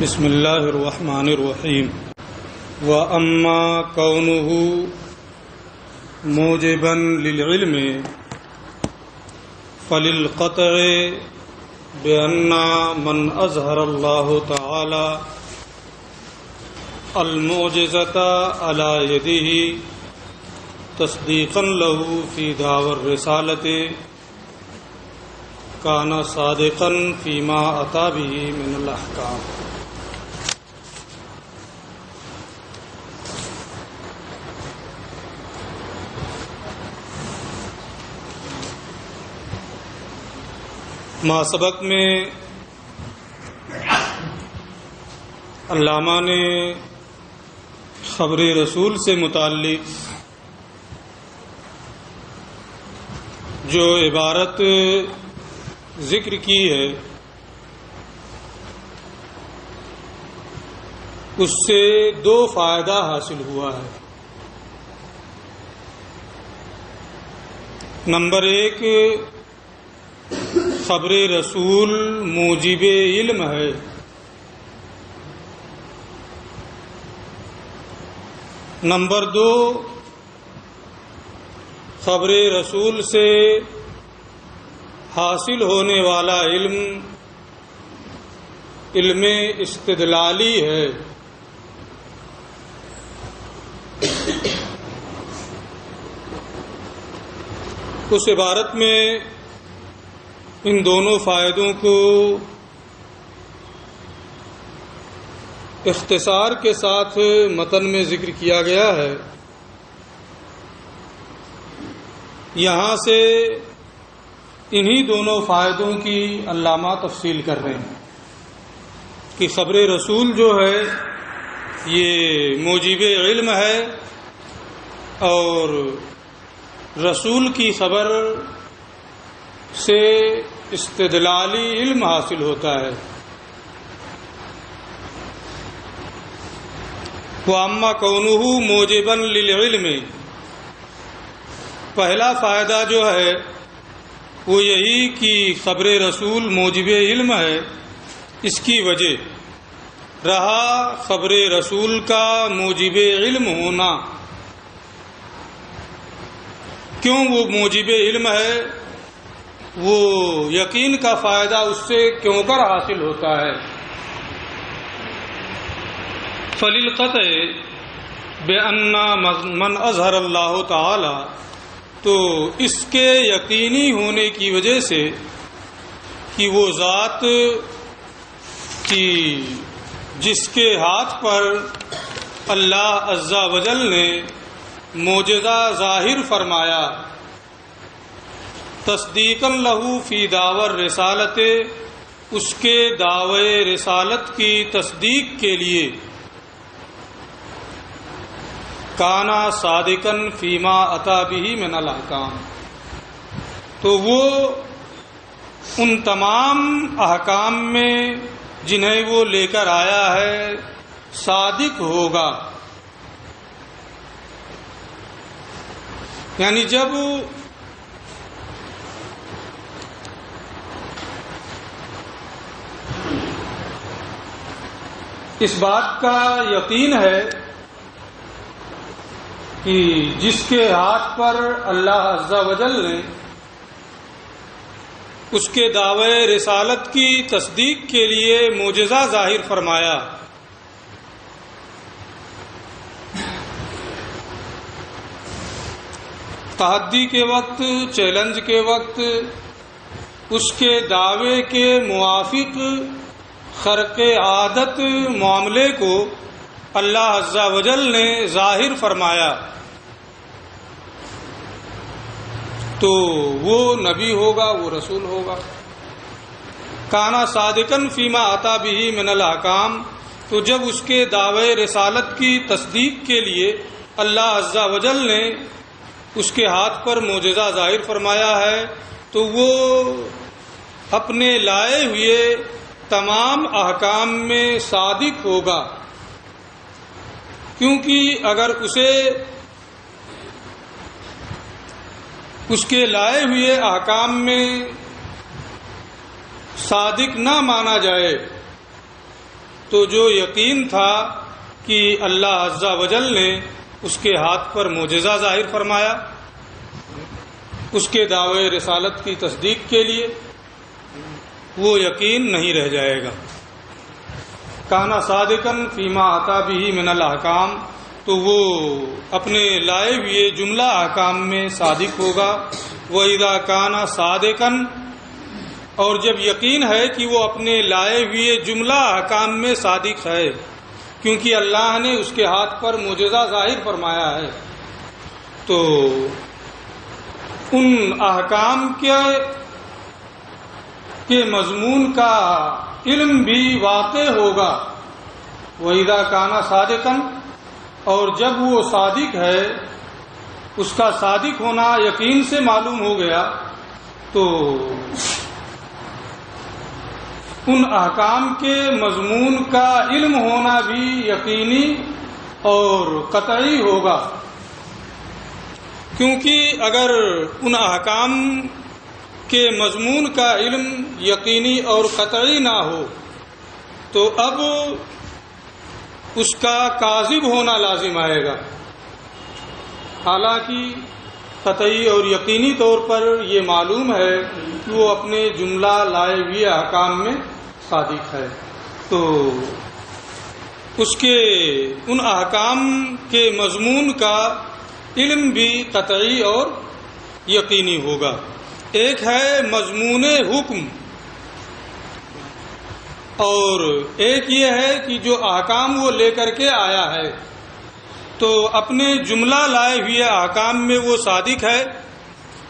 بسم اللہ الرحمن الرحیم وَأَمَّا كَوْنُهُ مُوجِبًا لِلْعِلْمِ فَلِلْقَطْعِ بِأَنَّ مَنْ أَظْهَرَ اللَّهُ تَعَالَى الْمُعْجِزَةَ عَلَى يَدِهِ تَصْدِيقًا لَهُ فِي دَعْوَى الرِّسَالَةِ كَانَ صَادِقًا فِيمَا أَتَى بِهِ مِنَ الْأَحْكَامِ۔ ما سبق میں علامہ نے خبر رسول سے متعلق جو عبارت ذکر کی ہے اس سے دو فائدہ حاصل ہوا ہے۔ نمبر ایک، خبر رسول موجب علم ہے۔ نمبر دو، خبر رسول سے حاصل ہونے والا علم علم استدلالی ہے۔ اس عبارت میں ان دونوں فائدوں کو اختصار کے ساتھ متن میں ذکر کیا گیا ہے۔ یہاں سے انہی دونوں فائدوں کی علامہ تفصیل کر رہے ہیں کہ خبر رسول جو ہے یہ موجب علم ہے اور رسول کی خبر سے استدلالی علم حاصل ہوتا ہے۔ وَأَمَّا كَوْنُهُ مُوجِبًا لِلْعِلْمِ، پہلا فائدہ جو ہے وہ یہی کہ خبر رسول موجب علم ہے۔ اس کی وجہ رہا خبر رسول کا موجب علم ہونا۔ کیوں وہ موجب علم ہے؟ وہ یقین کا فائدہ اس سے کیوں کر حاصل ہوتا ہے؟ فَلِلْقَطْعِ بِأَنَّ مَنْ أَظْهَرَ اللَّهُ تَعَالَى، تو اس کے یقینی ہونے کی وجہ سے کہ وہ ذات کی جس کے ہاتھ پر اللہ عز و جل نے معجزہ ظاہر فرمایا، تصدیقاً لہو فی دعوی الرسالت، اس کے دعوی رسالت کی تصدیق کے لیے، کانا صادقاً فیما اتی بہ من الاحکام، تو وہ ان تمام احکام میں جنہیں وہ لے کر آیا ہے صادق ہوگا۔ یعنی جب اس بات کا یقین ہے کہ جس کے ہاتھ پر اللہ عز و جل نے اس کے دعوی رسالت کی تصدیق کے لیے معجزہ ظاہر فرمایا، تحدی کے وقت، چیلنج کے وقت اس کے دعوے کے موافق خرق عادت معاملے کو اللہ عز و جل نے ظاہر فرمایا، تو وہ نبی ہوگا، وہ رسول ہوگا۔ کانا صادقاً فیما اتی بہ من الاحکام، تو جب اس کے دعوی رسالت کی تصدیق کے لیے اللہ عز و جل نے اس کے ہاتھ پر معجزہ ظاہر فرمایا ہے تو وہ اپنے لائے ہوئے تمام احکام میں صادق ہوگا، کیونکہ اگر اسے اس کے لائے ہوئے احکام میں صادق نہ مانا جائے تو جو یقین تھا کہ اللہ عز و جل نے اس کے ہاتھ پر معجزہ ظاہر فرمایا اس کے دعوے رسالت کی تصدیق کے لیے، وہ یقین نہیں رہ جائے گا۔ کانا صادقاً فیما آتا بھی من الاحکام، تو وہ اپنے لائے ہوئے جملہ احکام میں صادق ہوگا۔ وَإِذَا كَانَ صَادِقًا، اور جب یقین ہے کہ وہ اپنے لائے ہوئے جملہ احکام میں صادق ہے، کیونکہ اللہ نے اس کے ہاتھ پر معجزہ ظاہر فرمایا ہے، تو ان احکام کے مضمون کا علم بھی واقع ہوگا۔ وَإِذَا كَانَ صَادِقًا، اور جب وہ صادق ہے، اس کا صادق ہونا یقین سے معلوم ہو گیا، تو ان احکام کے مضمون کا علم ہونا بھی یقینی اور قطعی ہوگا، کیونکہ اگر ان احکام کے مضمون کا علم یقینی اور قطعی نہ ہو تو اب اس کا کاذب ہونا لازم آئے گا، حالانکہ قطعی اور یقینی طور پر یہ معلوم ہے کہ وہ اپنے جملہ لائے ہوئے احکام میں صادق ہے، تو اس کے ان احکام کے مضمون کا علم بھی قطعی اور یقینی ہوگا۔ ایک ہے مضمون حکم، اور ایک یہ ہے کہ جو احکام وہ لے کر کے آیا ہے تو اپنے جملہ لائے ہوئے احکام میں وہ صادق ہے،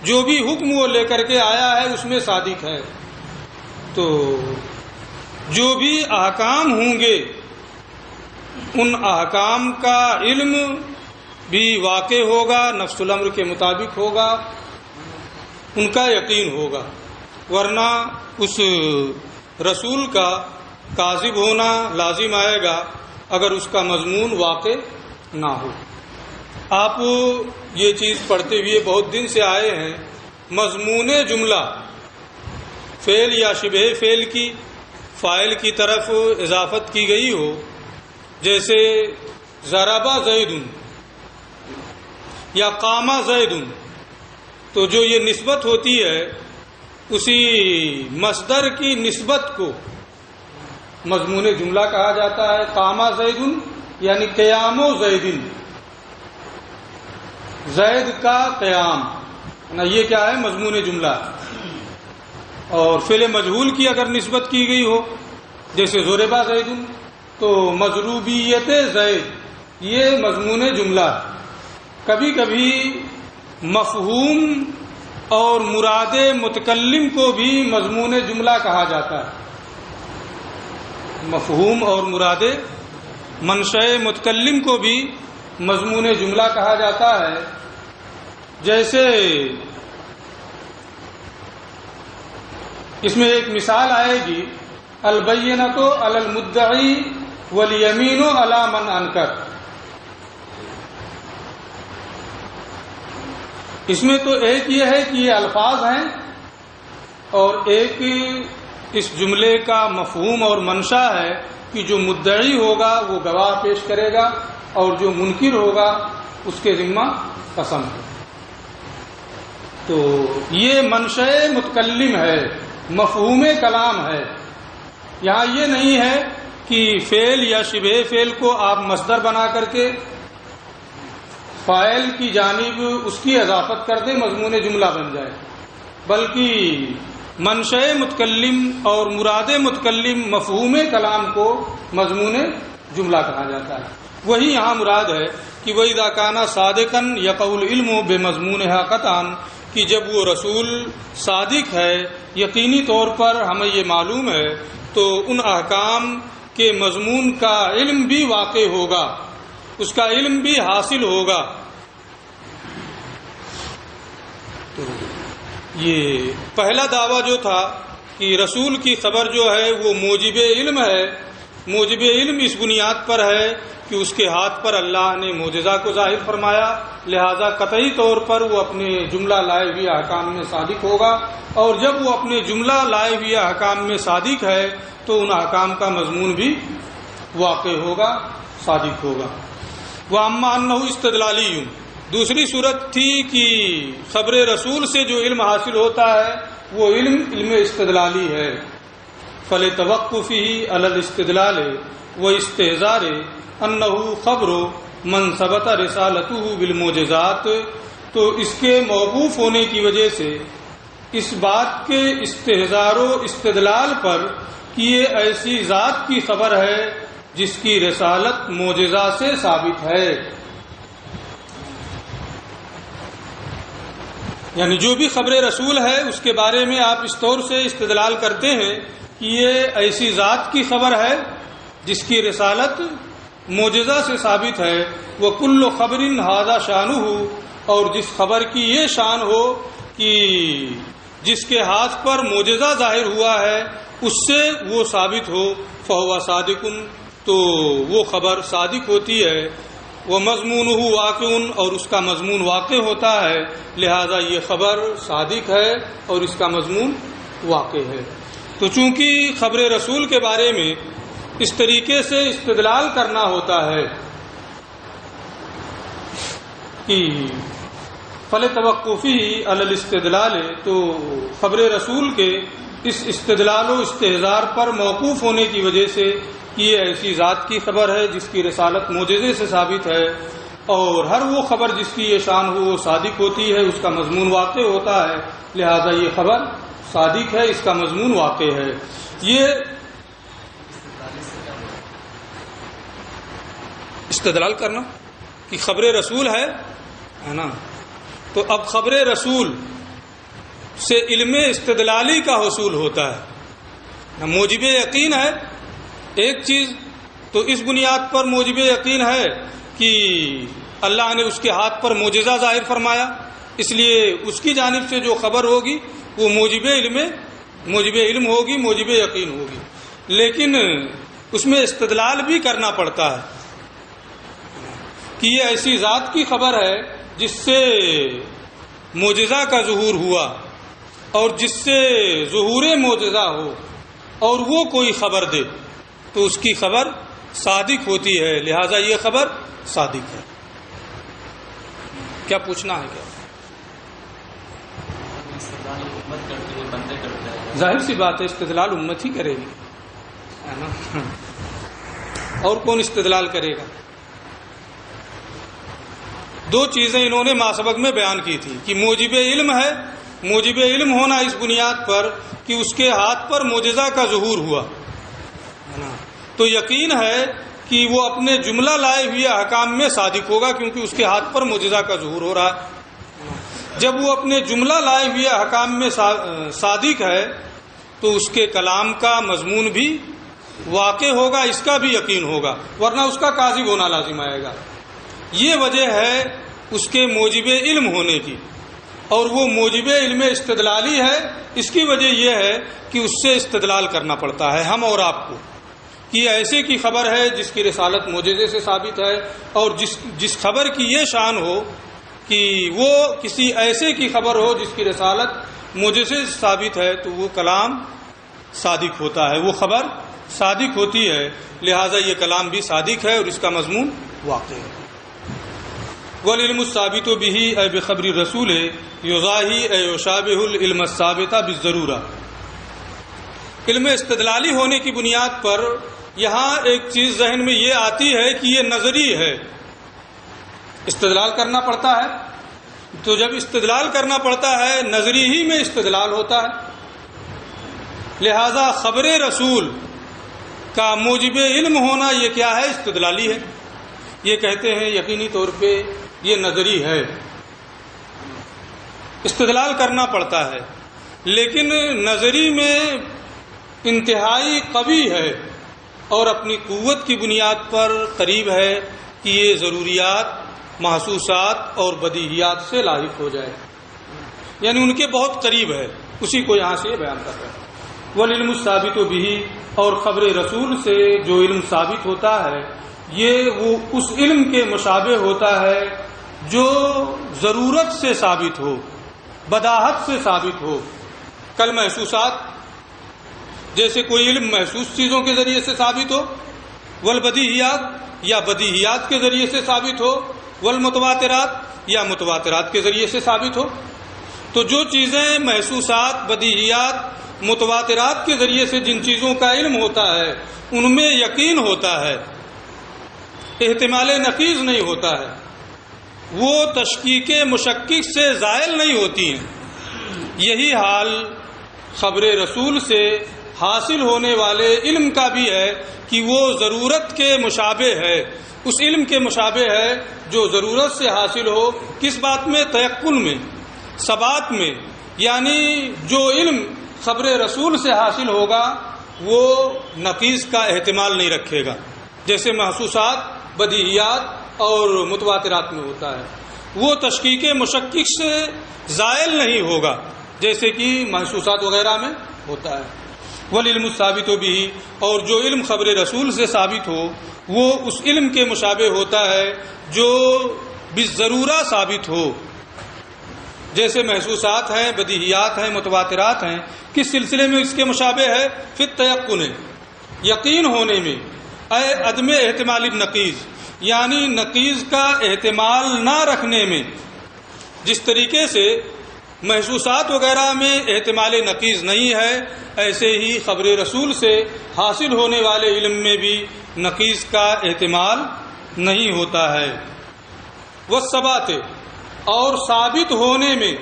جو بھی حکم وہ لے کر کے آیا ہے اس میں صادق ہے، تو جو بھی احکام ہوں گے ان احکام کا علم بھی واقع ہوگا، نفس الامر کے مطابق ہوگا، ان کا یقین ہوگا، ورنہ اس رسول کا کاذب ہونا لازم آئے گا اگر اس کا مضمون واقع نہ ہو۔ آپ یہ چیز پڑھتے ہوئے بہت دن سے آئے ہیں، مضمون جملہ فعل یا شبہ فعل کی فاعل کی طرف اضافت کی گئی ہو، جیسے ضربا زید یا قام زید، تو جو یہ نسبت ہوتی ہے اسی مصدر کی نسبت کو مضمون جملہ کہا جاتا ہے۔ قام زید یعنی قیام و زید، زید کا قیام، یہ کیا ہے؟ مضمون جملہ۔ اور فعل مجہول کی اگر نسبت کی گئی ہو جیسے ضربا زید، تو مضروبیت زید یہ مضمون جملہ۔ کبھی کبھی مفہوم اور مراد متکلم کو بھی مضمون جملہ کہا جاتا ہے، مفہوم اور مراد منشأ متکلم کو بھی مضمون جملہ کہا جاتا ہے، جیسے اس میں ایک مثال آئے گی، البینۃ علی المدعی والیمین علی من انکر۔ اس میں تو ایک یہ ہے کہ یہ الفاظ ہیں، اور ایک اس جملے کا مفہوم اور منشا ہے کہ جو مدعی ہوگا وہ گواہ پیش کرے گا، اور جو منکر ہوگا اس کے ذمہ قسم ہے۔ تو یہ منشأ متکلم ہے، مفہوم کلام ہے۔ یہاں یہ نہیں ہے کہ فعل یا شبہ فعل کو آپ مصدر بنا کر کے فاعل کی جانب اس کی اضافت کر دیں، مضمون جملہ بن جائے، بلکہ منشأ متکلم اور مراد متکلم مفہوم کلام کو مضمون جملہ کہا جاتا ہے۔ وہی یہاں مراد ہے کہ وَإِذَا كَانَ صَادِقًا يَقَعُ الْعِلْمُ بِمَضْمُونِهَا قَطْعًا، کہ جب وہ رسول صادق ہے یقینی طور پر ہمیں یہ معلوم ہے، تو ان احکام کے مضمون کا علم بھی واقع ہوگا، اس کا علم بھی حاصل ہوگا۔ تو یہ پہلا دعویٰ جو تھا کہ رسول کی خبر جو ہے وہ موجب علم ہے، موجب علم اس بنیاد پر ہے کہ اس کے ہاتھ پر اللہ نے معجزہ کو ظاہر فرمایا، لہذا قطعی طور پر وہ اپنے جملہ لائے ہوئے احکام میں صادق ہوگا، اور جب وہ اپنے جملہ لائے ہوئے احکام میں صادق ہے تو ان احکام کا مضمون بھی واقع ہوگا، صادق ہوگا۔ وَأَمَّا أَنَّهُ اسْتِدْلَالِيٌّ، دوسری صورت تھی کہ خبر رسول سے جو علم حاصل ہوتا ہے وہ علم استدلالی ہے۔ فَلِتَوَقُّفِهِ عَلَى الْاِسْتِدْلَالِ وَإِسْتِحْضَارِ أَنَّهُ خَبْرُ مَنْ ثَبَتَ رِسَالَتُهُ بِالْمُعْجِزَاتِ، تو اس کے موقوف ہونے کی وجہ سے اس بات کے استحضار و استدلال پر کہ یہ ایسی ذات کی خبر ہے جس کی رسالت معجزہ سے ثابت ہے، یعنی جو بھی خبر رسول ہے اس کے بارے میں آپ اس طور سے استدلال کرتے ہیں کہ یہ ایسی ذات کی خبر ہے جس کی رسالت معجزہ سے ثابت ہے۔ وَكُلُّ خَبْرٍ هَذَا شَانُهُ، اور جس خبر کی یہ شان ہو کہ جس کے ہاتھ پر معجزہ ظاہر ہوا ہے اس سے وہ ثابت ہو، فَهُوَ صَادِقٌ، تو وہ خبر صادق ہوتی ہے۔ وَمَضْمُونُهُ وَاقِعٌ، اور اس کا مضمون واقع ہوتا ہے، لہذا یہ خبر صادق ہے اور اس کا مضمون واقع ہے۔ تو چونکہ خبر رسول کے بارے میں اس طریقے سے استدلال کرنا ہوتا ہے کہ فَلِتَوَقُّفِهِ عَلَى الْاِسْتِدْلَالِ، تو خبر رسول کے اس استدلال و استحضار پر موقوف ہونے کی وجہ سے کہ یہ ایسی ذات کی خبر ہے جس کی رسالت معجزے سے ثابت ہے، اور ہر وہ خبر جس کی یہ شان ہو وہ صادق ہوتی ہے، اس کا مضمون واقع ہوتا ہے، لہذا یہ خبر صادق ہے، اس کا مضمون واقع ہے۔ یہ استدلال کرنا کہ خبر رسول ہے نا، تو اب خبر رسول سے علم استدلالی کا حصول ہوتا ہے۔ موجب یقین ہے ایک چیز، تو اس بنیاد پر موجب یقین ہے کہ اللہ نے اس کے ہاتھ پر معجزہ ظاہر فرمایا، اس لیے اس کی جانب سے جو خبر ہوگی وہ موجب علم ہوگی، موجب یقین ہوگی۔ لیکن اس میں استدلال بھی کرنا پڑتا ہے کہ یہ ایسی ذات کی خبر ہے جس سے معجزہ کا ظہور ہوا، اور جس سے ظہور معجزہ ہو اور وہ کوئی خبر دے تو اس کی خبر صادق ہوتی ہے، لہذا یہ خبر صادق ہے۔ کیا پوچھنا ہے؟ کیا ظاہر سی بات ہے استدلال امت ہی کرے گی، اور کون استدلال کرے گا؟ دو چیزیں انہوں نے ماسبق میں بیان کی تھی کہ موجب علم ہے، موجب علم ہونا اس بنیاد پر کہ اس کے ہاتھ پر معجزہ کا ظہور ہوا، تو یقین ہے کہ وہ اپنے جملہ لائے ہوئے احکام میں صادق ہوگا، کیونکہ اس کے ہاتھ پر معجزہ کا ظہور ہو رہا ہے۔ جب وہ اپنے جملہ لائے ہوئے احکام میں صادق ہے تو اس کے کلام کا مضمون بھی واقع ہوگا، اس کا بھی یقین ہوگا، ورنہ اس کا کاذب ہونا لازم آئے گا۔ یہ وجہ ہے اس کے موجب علم ہونے کی، اور وہ موجب علم استدلالی ہے۔ اس کی وجہ یہ ہے کہ اس سے استدلال کرنا پڑتا ہے ہم اور آپ کو کہ ایسے کی خبر ہے جس کی رسالت معجزے سے ثابت ہے، اور جس خبر کی یہ شان ہو کہ وہ کسی ایسے کی خبر ہو جس کی رسالت معجزے سے ثابت ہے، تو وہ کلام صادق ہوتا ہے، وہ خبر صادق ہوتی ہے، لہذا یہ کلام بھی صادق ہے اور اس کا مضمون واقع ہے۔ وَالْعِلْمُ الثَّابِتُ بِهِ اے بخبر رسول یضاہی اے یشابہ العلم الثابت بالضرورہ۔ علم استدلالی ہونے کی بنیاد پر یہاں ایک چیز ذہن میں یہ آتی ہے کہ یہ نظری ہے، استدلال کرنا پڑتا ہے، تو جب استدلال کرنا پڑتا ہے نظری ہی میں استدلال ہوتا ہے، لہذا خبر رسول کا موجب علم ہونا یہ کیا ہے؟ استدلالی ہے۔ یہ کہتے ہیں یقینی طور پہ یہ نظری ہے، استدلال کرنا پڑتا ہے، لیکن نظری میں انتہائی قوی ہے اور اپنی قوت کی بنیاد پر قریب ہے کہ یہ ضروریات، محسوسات اور بدیہیات سے لاحق ہو جائے، یعنی ان کے بہت قریب ہے، اسی کو یہاں سے بیان کر رہے ہیں۔ وَالْعِلْمُ الثَّابِتُ بِهِ، اور خبر رسول سے جو علم ثابت ہوتا ہے یہ وہ اس علم کے مشابہ ہوتا ہے جو ضرورت سے ثابت ہو، بداہت سے ثابت ہو۔ کل محسوسات، جیسے کوئی علم محسوس چیزوں کے ذریعے سے ثابت ہو، والبدیہیات یا بدیہیات کے ذریعے سے ثابت ہو، والمتواترات یا متواترات کے ذریعے سے ثابت ہو۔ تو جو چیزیں محسوسات، بدیہیات، متواترات کے ذریعے سے جن چیزوں کا علم ہوتا ہے ان میں یقین ہوتا ہے، احتمال نقیض نہیں ہوتا ہے، وہ تشکیک مشکک سے زائل نہیں ہوتی ہیں۔ یہی حال خبر رسول سے حاصل ہونے والے علم کا بھی ہے کہ وہ ضرورت کے مشابہ ہے، اس علم کے مشابہ ہے جو ضرورت سے حاصل ہو۔ کس بات میں؟ تیقن میں، ثبات میں، یعنی جو علم خبر رسول سے حاصل ہوگا وہ نقیض کا احتمال نہیں رکھے گا، جیسے محسوسات، بدیہیات اور متواترات میں ہوتا ہے۔ وہ تشکیک مشکک سے زائل نہیں ہوگا جیسے کہ محسوسات وغیرہ میں ہوتا ہے۔ والعلم الثابت بھی، اور جو علم خبر رسول سے ثابت ہو وہ اس علم کے مشابہ ہوتا ہے جو بالضرورہ ثابت ہو، جیسے محسوسات ہیں، بدیہیات ہیں، متواترات ہیں۔ کس سلسلے میں اس کے مشابہ ہے؟ فی التیقن، یقین ہونے میں، اے عدم احتمال النقیض، یعنی نقیض کا احتمال نہ رکھنے میں۔ جس طریقے سے محسوسات وغیرہ میں احتمال نقیض نہیں ہے، ایسے ہی خبر رسول سے حاصل ہونے والے علم میں بھی نقیض کا احتمال نہیں ہوتا ہے۔ والثبات، اور ثابت ہونے میں،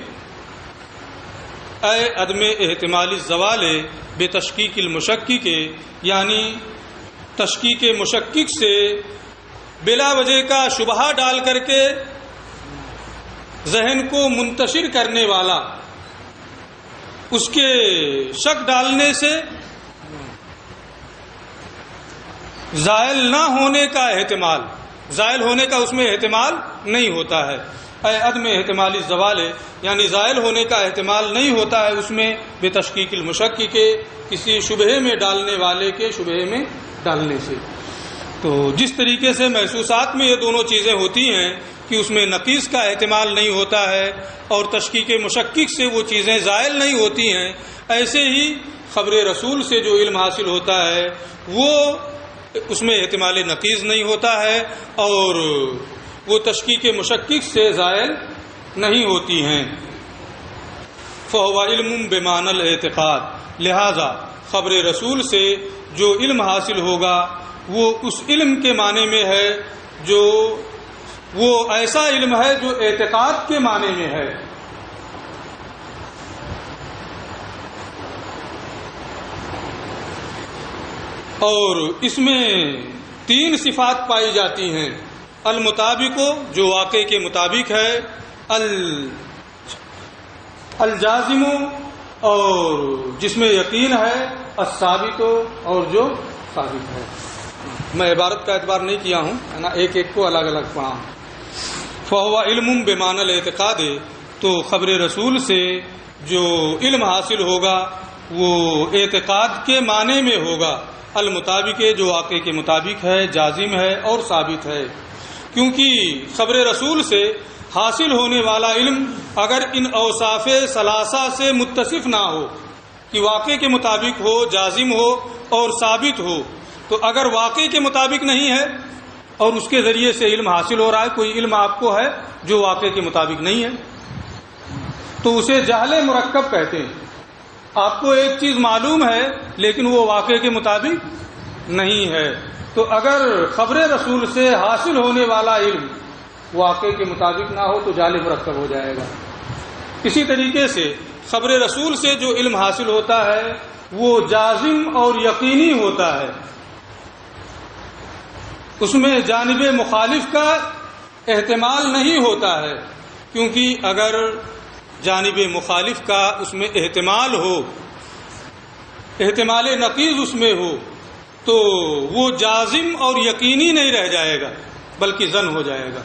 اے عدم احتمال الزوال بتشکیک المشکک، یعنی تشکیک مشکک سے بلا وجہ کا شبہہ ڈال کر کے ذہن کو منتشر کرنے والا، اس کے شک ڈالنے سے زائل نہ ہونے کا احتمال، زائل ہونے کا اس میں احتمال نہیں ہوتا ہے۔ اے عدم احتمال الزوال، یعنی زائل ہونے کا احتمال نہیں ہوتا ہے اس میں بتشکیک المشکک، کسی شبہے میں ڈالنے والے کے شبہے میں ڈالنے سے۔ تو جس طریقے سے محسوسات میں یہ دونوں چیزیں ہوتی ہیں کہ اس میں نقیض کا احتمال نہیں ہوتا ہے اور تشکیک مشکک سے وہ چیزیں زائل نہیں ہوتی ہیں، ایسے ہی خبر رسول سے جو علم حاصل ہوتا ہے وہ اس میں احتمال نقیض نہیں ہوتا ہے اور وہ تشکیک مشکک سے زائل نہیں ہوتی ہیں۔ فہو علم بمعنی الاعتقاد، لہذا خبر رسول سے جو علم حاصل ہوگا وہ اس علم کے معنی میں ہے جو وہ ایسا علم ہے جو اعتقاد کے معنی میں ہے۔ اور اس میں 3 صفات پائی جاتی ہیں: المطابق، جو واقع کے مطابق ہے، الجازم، اور جس میں یقین ہے، الثابت، اور جو ثابت ہے۔ میں عبارت کا اعتبار نہیں کیا ہوں، ہے نا، ایک ایک کو الگ الگ پڑھا ہوں۔ فہو علم بمعنی الاعتقاد، تو خبر رسول سے جو علم حاصل ہوگا وہ اعتقاد کے معنی میں ہوگا، المطابق، جو واقع کے مطابق ہے، جازم ہے اور ثابت ہے۔ کیونکہ خبر رسول سے حاصل ہونے والا علم اگر ان اوصاف ثلاثہ سے متصف نہ ہو کہ واقع کے مطابق ہو، جازم ہو اور ثابت ہو، تو اگر واقع کے مطابق نہیں ہے اور اس کے ذریعے سے علم حاصل ہو رہا ہے، کوئی علم آپ کو ہے جو واقع کے مطابق نہیں ہے، تو اسے جہل مرکب کہتے ہیں۔ آپ کو ایک چیز معلوم ہے لیکن وہ واقع کے مطابق نہیں ہے، تو اگر خبر رسول سے حاصل ہونے والا علم واقع کے مطابق نہ ہو تو جہل مرکب ہو جائے گا۔ اسی طریقے سے خبر رسول سے جو علم حاصل ہوتا ہے وہ جازم اور یقینی ہوتا ہے، اس میں جانب مخالف کا احتمال نہیں ہوتا ہے، کیونکہ اگر جانب مخالف کا اس میں احتمال ہو، احتمال نقیض اس میں ہو، تو وہ جازم اور یقینی نہیں رہ جائے گا بلکہ ظن ہو جائے گا۔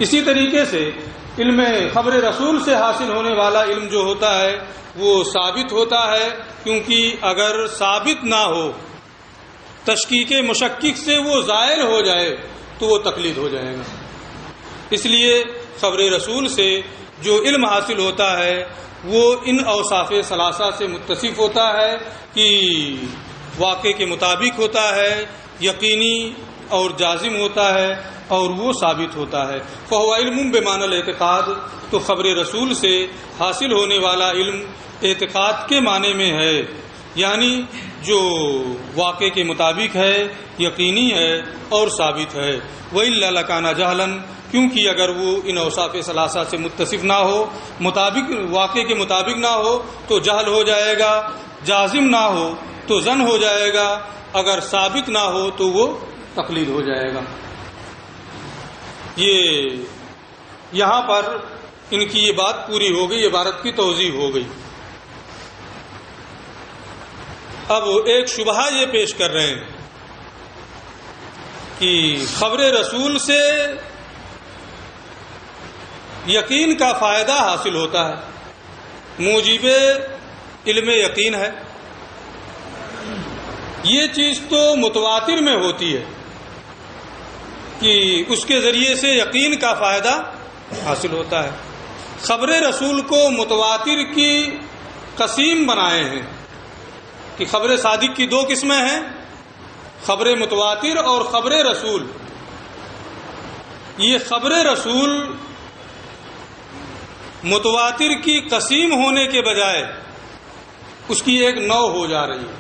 اسی طریقے سے علم خبر رسول سے حاصل ہونے والا علم جو ہوتا ہے وہ ثابت ہوتا ہے، کیونکہ اگر ثابت نہ ہو، تشکیک مشکک سے وہ زائل ہو جائے تو وہ تقلید ہو جائے گا۔ اس لیے خبر رسول سے جو علم حاصل ہوتا ہے وہ ان اوصاف ثلاثہ سے متصف ہوتا ہے کہ واقع کے مطابق ہوتا ہے، یقینی اور جازم ہوتا ہے اور وہ ثابت ہوتا ہے۔ فہو علم بمعنی الاعتقاد، تو خبر رسول سے حاصل ہونے والا علم اعتقاد کے معنی میں ہے، یعنی جو واقع کے مطابق ہے، یقینی ہے اور ثابت ہے۔ وَإِلَّا لَكَانَ جَهْلًا، کیونکہ اگر وہ ان اوصاف ثلاثہ سے متصف نہ ہو، واقع کے مطابق نہ ہو تو جہل ہو جائے گا، جازم نہ ہو تو ظن ہو جائے گا، اگر ثابت نہ ہو تو وہ تقلید ہو جائے گا۔ یہاں پر ان کی یہ بات پوری ہو گئی، عبارت کی توضیح ہو گئی۔ اب ایک شبہہ یہ پیش کر رہے ہیں کہ خبر رسول سے یقین کا فائدہ حاصل ہوتا ہے، موجب علم یقین ہے۔ یہ چیز تو متواتر میں ہوتی ہے کہ اس کے ذریعے سے یقین کا فائدہ حاصل ہوتا ہے۔ خبر رسول کو متواتر کی قسم بنائے ہیں کہ خبر صادق کی دو قسمیں ہیں، خبر متواتر اور خبر رسول۔ یہ خبر رسول متواتر کی قسم ہونے کے بجائے اس کی ایک نوع ہو جا رہی ہے،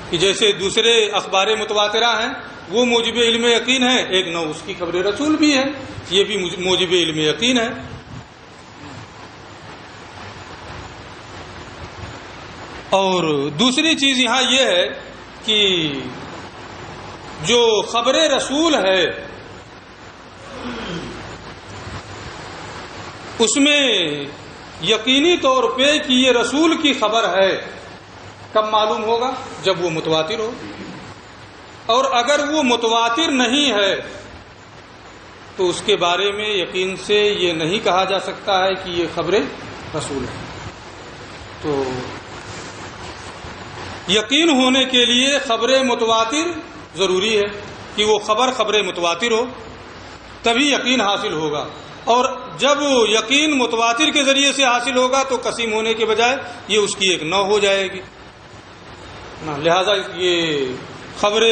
کہ جیسے دوسرے اخبار متواترہ ہیں وہ موجب علم یقین ہے، ایک نوع اس کی خبر رسول بھی ہے، یہ بھی موجب علم یقین ہے۔ اور دوسری چیز یہاں یہ ہے کہ جو خبر رسول ہے اس میں یقینی طور پہ کہ یہ رسول کی خبر ہے کب معلوم ہوگا؟ جب وہ متواتر ہو، اور اگر وہ متواتر نہیں ہے تو اس کے بارے میں یقین سے یہ نہیں کہا جا سکتا ہے کہ یہ خبر رسول ہے۔ تو یقین ہونے کے لیے خبر متواتر ضروری ہے کہ وہ خبر متواتر ہو، تبھی یقین حاصل ہوگا، اور جب یقین متواتر کے ذریعے سے حاصل ہوگا تو قسم ہونے کے بجائے یہ اس کی ایک نوع ہو جائے گی۔ لہذا یہ خبر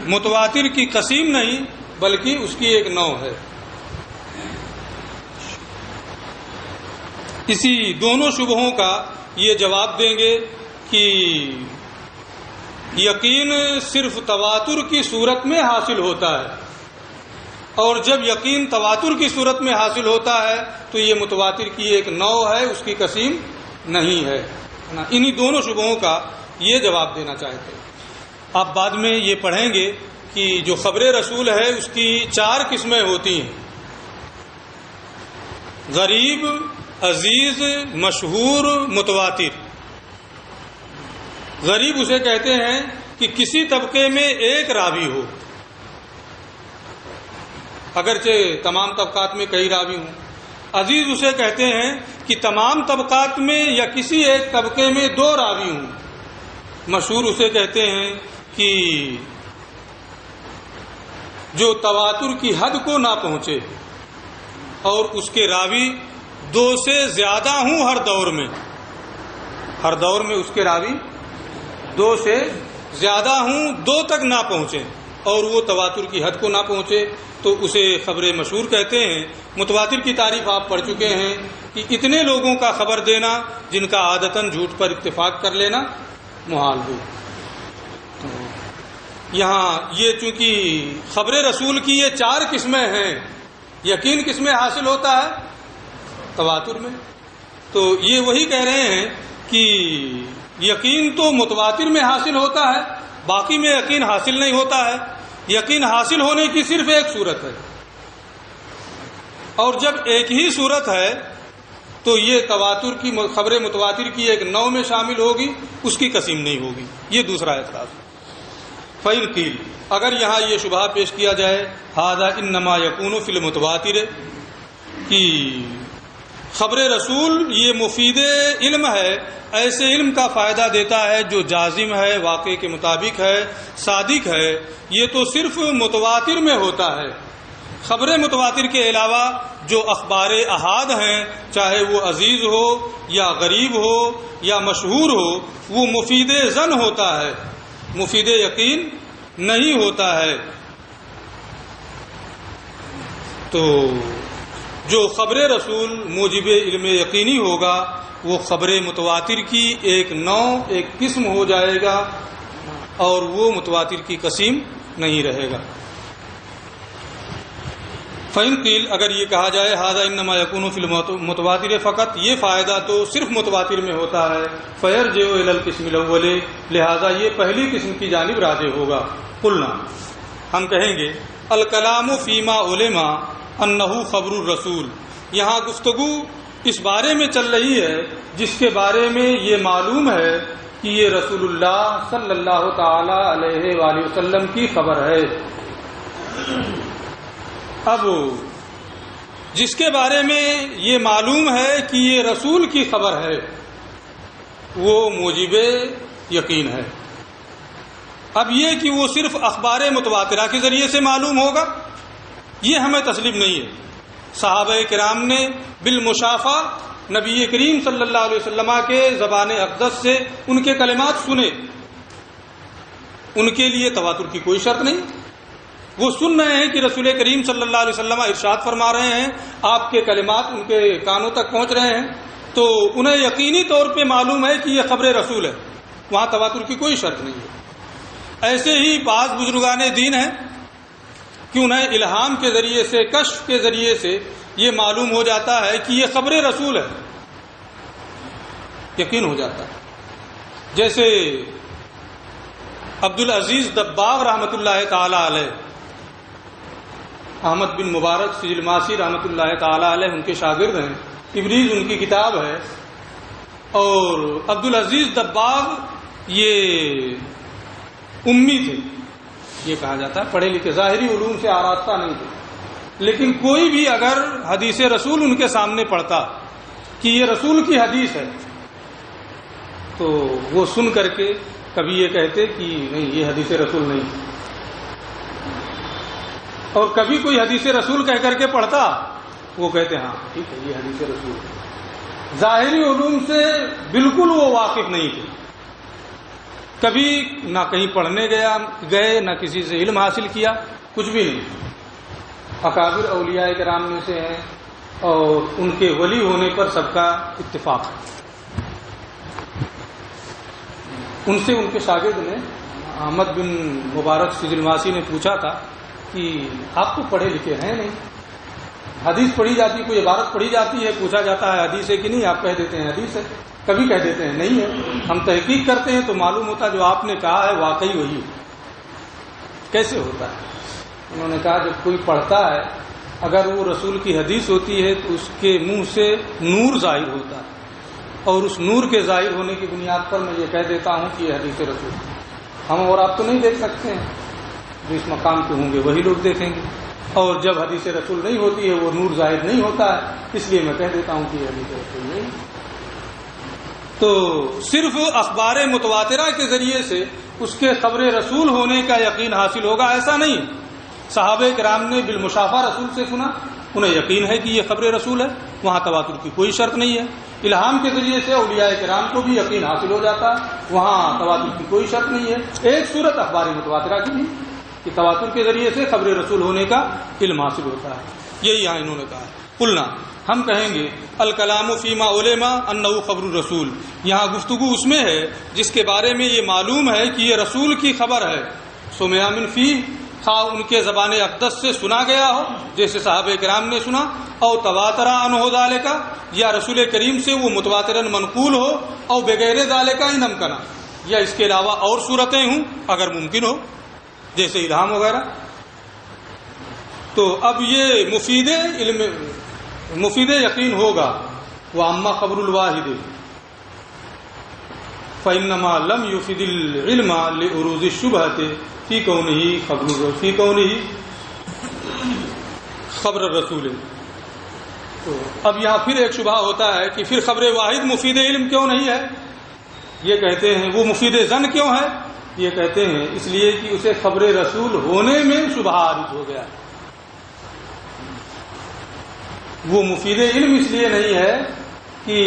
متواتر کی قسم نہیں بلکہ اس کی ایک نوع ہے۔ اسی دونوں شبہوں کا یہ جواب دیں گے کہ یقین صرف تواتر کی صورت میں حاصل ہوتا ہے، اور جب یقین تواتر کی صورت میں حاصل ہوتا ہے تو یہ متواتر کی ایک نوع ہے، اس کی قسم نہیں ہے۔ انہی دونوں شبہوں کا یہ جواب دینا چاہتے ہیں۔ آپ بعد میں یہ پڑھیں گے کہ جو خبر رسول ہے اس کی 4 قسمیں ہوتی ہیں: غریب، عزیز، مشہور، متواتر۔ غریب اسے کہتے ہیں کہ کسی طبقے میں ایک راوی ہو، اگرچہ تمام طبقات میں کئی راوی ہوں۔ عزیز اسے کہتے ہیں کہ تمام طبقات میں یا کسی ایک طبقے میں 2 راوی ہوں۔ مشہور اسے کہتے ہیں کہ جو تواتر کی حد کو نہ پہنچے اور اس کے راوی 2 سے زیادہ ہوں ہر دور میں اس کے راوی 2 سے زیادہ ہوں، 2 تک نہ پہنچیں اور وہ تواتر کی حد کو نہ پہنچے تو اسے خبر مشہور کہتے ہیں۔ متواتر کی تعریف آپ پڑھ چکے ہیں کہ اتنے لوگوں کا خبر دینا جن کا عادتاً جھوٹ پر اتفاق کر لینا محال ہو۔ یہاں یہ چونکہ خبر رسول کی یہ 4 قسمیں ہیں، یقین کس میں حاصل ہوتا ہے؟ تواتر میں۔ تو یہ وہی کہہ رہے ہیں کہ یقین تو متواتر میں حاصل ہوتا ہے، باقی میں یقین حاصل نہیں ہوتا ہے۔ یقین حاصل ہونے کی صرف ایک صورت ہے، اور جب ایک ہی صورت ہے تو یہ تواتر کی خبر متواتر کی ایک نوع میں شامل ہوگی، اس کی قسم نہیں ہوگی۔ یہ دوسرا اعتراض۔ فَإِنْ قِيلَ، اگر یہاں یہ شبہہ پیش کیا جائے هَذَا إِنَّمَا يَكُونُ فِي الْمُتَوَاتِرِ، کہ خبر رسول یہ مفید علم ہے، ایسے علم کا فائدہ دیتا ہے جو جازم ہے، واقع کے مطابق ہے، صادق ہے، یہ تو صرف متواتر میں ہوتا ہے۔ خبر متواتر کے علاوہ جو اخبار احاد ہیں، چاہے وہ عزیز ہو یا غریب ہو یا مشہور ہو، وہ مفید ظن ہوتا ہے، مفید یقین نہیں ہوتا ہے۔ تو جو خبر رسول موجب علم یقینی ہوگا وہ خبر متواتر کی ایک نوع، ایک قسم ہو جائے گا اور وہ متواتر کی قسم نہیں رہے گا۔ فَإِن قِيلَ اگر یہ کہا جائے هذا انما يكون في المتواتر فقط، یہ فائدہ تو صرف متواتر میں ہوتا ہے، فيرجع الى القسم الاول، لہذا یہ پہلی قسم کی جانب راجع ہوگا۔ قلنا ہم کہیں گے الکلام فیما علم انہ خبر الرسول، یہاں گفتگو اس بارے میں چل رہی ہے جس کے بارے میں یہ معلوم ہے کہ یہ رسول اللہ صلی اللہ تعالی علیہ وآلہ وسلم کی خبر ہے۔ اب جس کے بارے میں یہ معلوم ہے کہ یہ رسول کی خبر ہے وہ موجب یقین ہے۔ اب یہ کہ وہ صرف اخبار متواترہ کے ذریعے سے معلوم ہوگا یہ ہمیں تسلیم نہیں ہے۔ صحابہ کرام نے بالمشافہ نبی کریم صلی اللہ علیہ وسلم کے زبان اقدس سے ان کے کلمات سنے، ان کے لیے تواتر کی کوئی شرط نہیں۔ وہ سن رہے ہیں کہ رسول کریم صلی اللہ علیہ وسلم ارشاد فرما رہے ہیں، آپ کے کلمات ان کے کانوں تک پہنچ رہے ہیں، تو انہیں یقینی طور پہ معلوم ہے کہ یہ خبر رسول ہے، وہاں تواتر کی کوئی شرط نہیں ہے۔ ایسے ہی بعض بزرگان دین ہیں کہ انہیں الہام کے ذریعے سے، کشف کے ذریعے سے یہ معلوم ہو جاتا ہے کہ یہ خبر رسول ہے، یقین ہو جاتا ہے۔ جیسے عبدالعزیز دباغ رحمۃ اللہ تعالی علیہ، احمد بن مبارک سجلماسی رحمۃ اللہ تعالی علیہ ان کے شاگرد ہیں، ابریز ان کی کتاب ہے، اور عبدالعزیز دباغ یہ امی تھے، یہ کہا جاتا ہے پڑھے لکھے، ظاہری علوم سے آراستہ نہیں تھے، لیکن کوئی بھی اگر حدیث رسول ان کے سامنے پڑھتا کہ یہ رسول کی حدیث ہے تو وہ سن کر کے کبھی یہ کہتے کہ نہیں یہ حدیث رسول نہیں، اور کبھی کوئی حدیث رسول کہہ کر کے پڑھتا وہ کہتے ہاں ٹھیک ہے یہ حدیث رسول ہے۔ ظاہری علوم سے بالکل وہ واقف نہیں تھے، کبھی نہ کہیں پڑھنے گئے نہ کسی سے علم حاصل کیا، کچھ بھی نہیں۔ اکابر اولیاء کرام میں سے ہیں اور ان کے ولی ہونے پر سب کا اتفاق ہے۔ ان سے ان کے شاگرد نے احمد بن مبارک سجلماسی نے پوچھا تھا کہ آپ تو پڑھے لکھے ہیں نہیں، حدیث پڑھی جاتی، کوئی عبارت پڑھی جاتی ہے، پوچھا جاتا ہے حدیث ہے کہ نہیں، آپ کہہ دیتے ہیں حدیث ہے، کبھی کہہ دیتے ہیں نہیں ہے، ہم تحقیق کرتے ہیں تو معلوم ہوتا جو آپ نے کہا ہے واقعی وہی ہے۔ کیسے ہوتا ہے؟ انہوں نے کہا جب کوئی پڑھتا ہے اگر وہ رسول کی حدیث ہوتی ہے تو اس کے منہ سے نور ظاہر ہوتا ہے، اور اس نور کے ظاہر ہونے کی بنیاد پر میں یہ کہہ دیتا ہوں کہ یہ حدیث رسول ہے۔ ہم اور آپ تو نہیں دیکھ سکتے ہیں، جو اس مقام پہ ہوں گے وہی لوگ دیکھیں گے، اور جب حدیث رسول نہیں ہوتی ہے وہ نور ظاہر نہیں ہوتا ہے، اس لیے میں کہہ دیتا ہوں کہ یہ حدیث رسول نہیں۔ تو صرف اخبار متواترہ کے ذریعے سے اس کے خبر رسول ہونے کا یقین حاصل ہوگا ایسا نہیں۔ صحابہ کرام نے بالمشافہ رسول سے سنا، انہیں یقین ہے کہ یہ خبر رسول ہے، وہاں تواتر کی کوئی شرط نہیں ہے۔ الہام کے ذریعے سے اولیاء کرام کو بھی یقین حاصل ہو جاتا ہے، وہاں تواتر کی کوئی شرط نہیں ہے۔ ایک صورت اخبار متواترہ کی بھی کہ تواتر کے ذریعے سے خبر رسول ہونے کا علم حاصل ہوتا ہے، یہی یہاں انہوں نے کہا ہے۔ قلنا ہم کہیں گے الکلام فیما علم انہ خبر الرسول، یہاں گفتگو اس میں ہے جس کے بارے میں یہ معلوم ہے کہ یہ رسول کی خبر ہے، سمع من فی، خواہ ان کے زبان اقدس سے سنا گیا ہو جیسے صحابہ کرام نے سنا، او تواتر عنہ ذالک، یا رسول کریم سے وہ متواتراً منقول ہو، او بغیر ذالک ان امکنا، یا اس کے علاوہ اور صورتیں ہوں اگر ممکن ہو جیسے الہام وغیرہ۔ تو اب یہ مفید یقین ہوگا، واما خبر الواحد فإنما لم يفد العلم لعروض الشبهة فی کونہ خبر الرسول۔ تو اب یہاں پھر ایک شبہ ہوتا ہے کہ پھر خبر واحد مفید علم کیوں نہیں ہے؟ یہ کہتے ہیں وہ مفید ظن کیوں ہے؟ یہ کہتے ہیں اس لیے کہ اسے خبر رسول ہونے میں شبہ عارض ہو گیا۔ وہ مفید علم اس لیے نہیں ہے کہ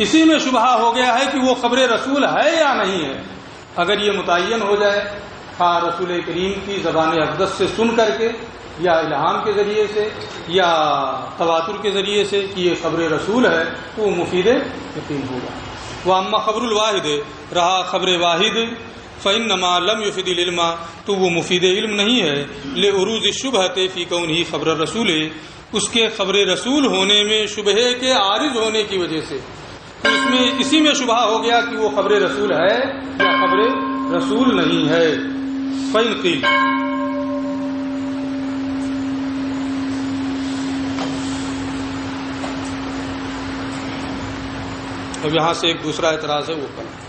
اسی میں شبہ ہو گیا ہے کہ وہ خبر رسول ہے یا نہیں ہے۔ اگر یہ متعین ہو جائے خواہ رسول کریم کی زبان اقدس سے سن کر کے یا الہام کے ذریعے سے یا تواتر کے ذریعے سے کہ یہ خبر رسول ہے تو وہ مفید یقین ہوگا۔ واما خبر الواحد، رہا خبر واحد، فإنما لم يفد العلم، تو وہ مفید علم نہیں ہے، لعروض الشبہۃ فی کونہ خبر الرسول، اس کے خبر رسول ہونے میں شبہے کے عارض ہونے کی وجہ سے، تو اسی میں شبہ ہو گیا کہ وہ خبر رسول ہے یا خبر رسول نہیں ہے۔ فإن قیل، اب یہاں سے ایک دوسرا اعتراض ہے وہ کریں۔